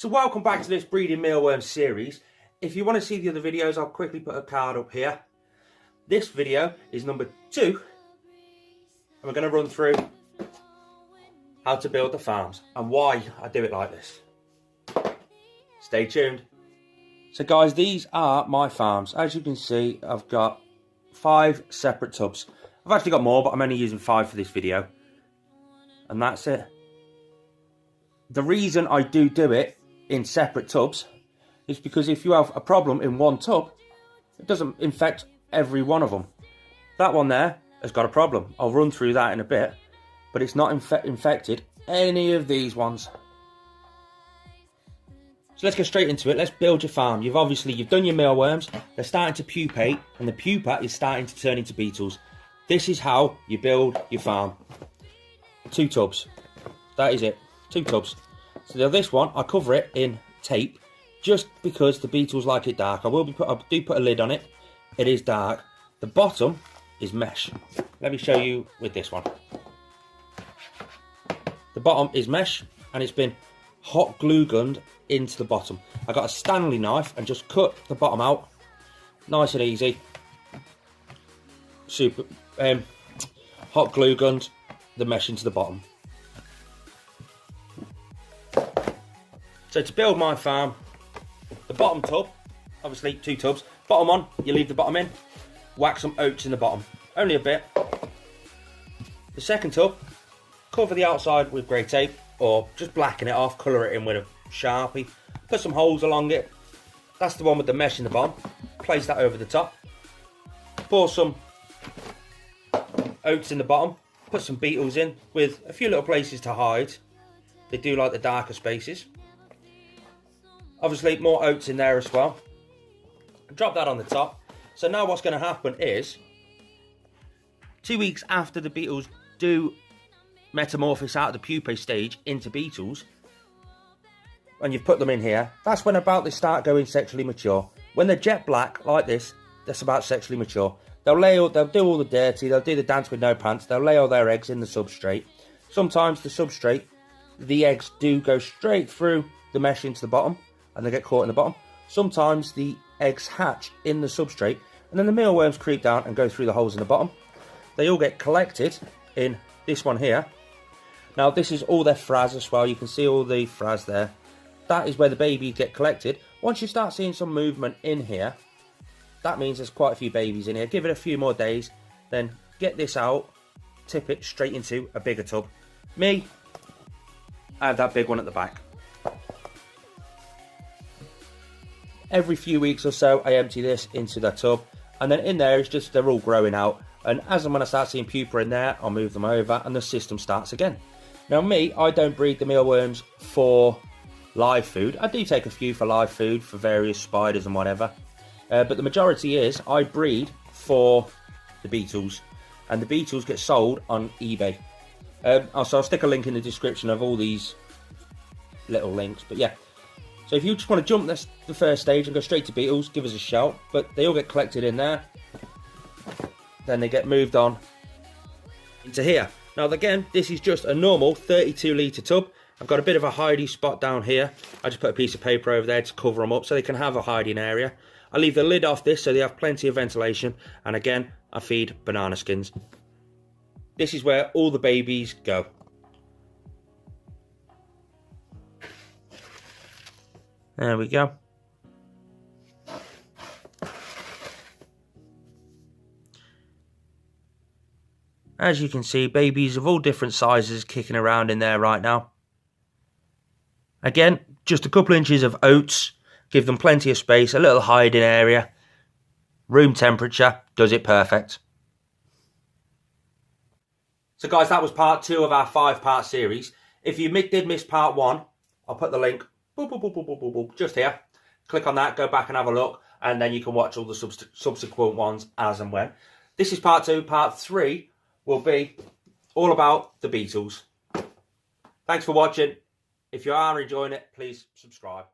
So welcome back to this breeding mealworm series. If you want to see the other videos, I'll quickly put a card up here. This video is number 2, and we're going to run through how to build the farms and why I do it like this. Stay tuned. So guys, these are my farms. As you can see, I've got 5 separate tubs. I've actually got more, but I'm only using 5 for this video. And that's it. The reason I do it in separate tubs is because if you have a problem in one tub, it doesn't infect every one of them. That one there has got a problem. I'll run through that in a bit, but it's not infected any of these ones. So let's get straight into it. Let's build your farm. You've done your mealworms. They're starting to pupate, and the pupa is starting to turn into beetles. This is how you build your farm. 2 tubs. That is it. 2 tubs. So now this one, I cover it in tape just because the beetles like it dark. I do put a lid on it. It is dark. The bottom is mesh. Let me show you with this one. The bottom is mesh, and it's been hot glue gunned into the bottom. I got a Stanley knife and just cut the bottom out. Nice and easy. Super. Hot glue gunned the mesh into the bottom. So to build my farm, the bottom tub, obviously 2 tubs, bottom on, you leave the bottom in, whack some oats in the bottom, only a bit. The second tub, cover the outside with grey tape, or just blacken it off, colour it in with a Sharpie, put some holes along it. That's the one with the mesh in the bottom, place that over the top, pour some oats in the bottom, put some beetles in with a few little places to hide. They do like the darker spaces. Obviously more oats in there as well. Drop that on the top. So now what's going to happen is 2 weeks after the beetles do metamorphose out of the pupae stage into beetles, and you've put them in here, that's when about they start going sexually mature. When they're jet black like this, that's about sexually mature. They'll do all the dirty, they'll do the dance with no pants, they'll lay all their eggs in the substrate. Sometimes the substrate, the eggs do go straight through the mesh into the bottom, and they get caught in the bottom. Sometimes the eggs hatch in the substrate, and then the mealworms creep down and go through the holes in the bottom. They all get collected in this one here. Now this is all their frass as well. You can see all the frass there. That is where the babies get collected. Once you start seeing some movement in here, that means there's quite a few babies in here. Give it a few more days, then get this out, tip it straight into a bigger tub. Me, I have that big one at the back. Every few weeks or so, I empty this into the tub, and then in there, it's just they're all growing out. And as and when I start seeing pupa in there, I'll move them over, and the system starts again. Now me, I don't breed the mealworms for live food. I do take a few for live food, for various spiders and whatever. But the majority is, I breed for the beetles, and the beetles get sold on eBay. So I'll stick a link in the description of all these little links, but yeah. So if you just want to jump the first stage and go straight to beetles, give us a shout. But they all get collected in there. Then they get moved on into here. Now again, this is just a normal 32 litre tub. I've got a bit of a hidey spot down here. I just put a piece of paper over there to cover them up so they can have a hiding area. I leave the lid off this so they have plenty of ventilation. And again, I feed banana skins. This is where all the babies go. There we go. As you can see, babies of all different sizes kicking around in there right now. Again, just a couple inches of oats. Give them plenty of space, a little hiding area. Room temperature does it perfect. So guys, that was part 2 of our 5-part series. If you did miss part 1, I'll put the link just here. Click on that, go back and have a look, and then you can watch all the subsequent ones as and when. This is part 2. Part 3 will be all about the beetles. Thanks for watching. If you are enjoying it, please subscribe.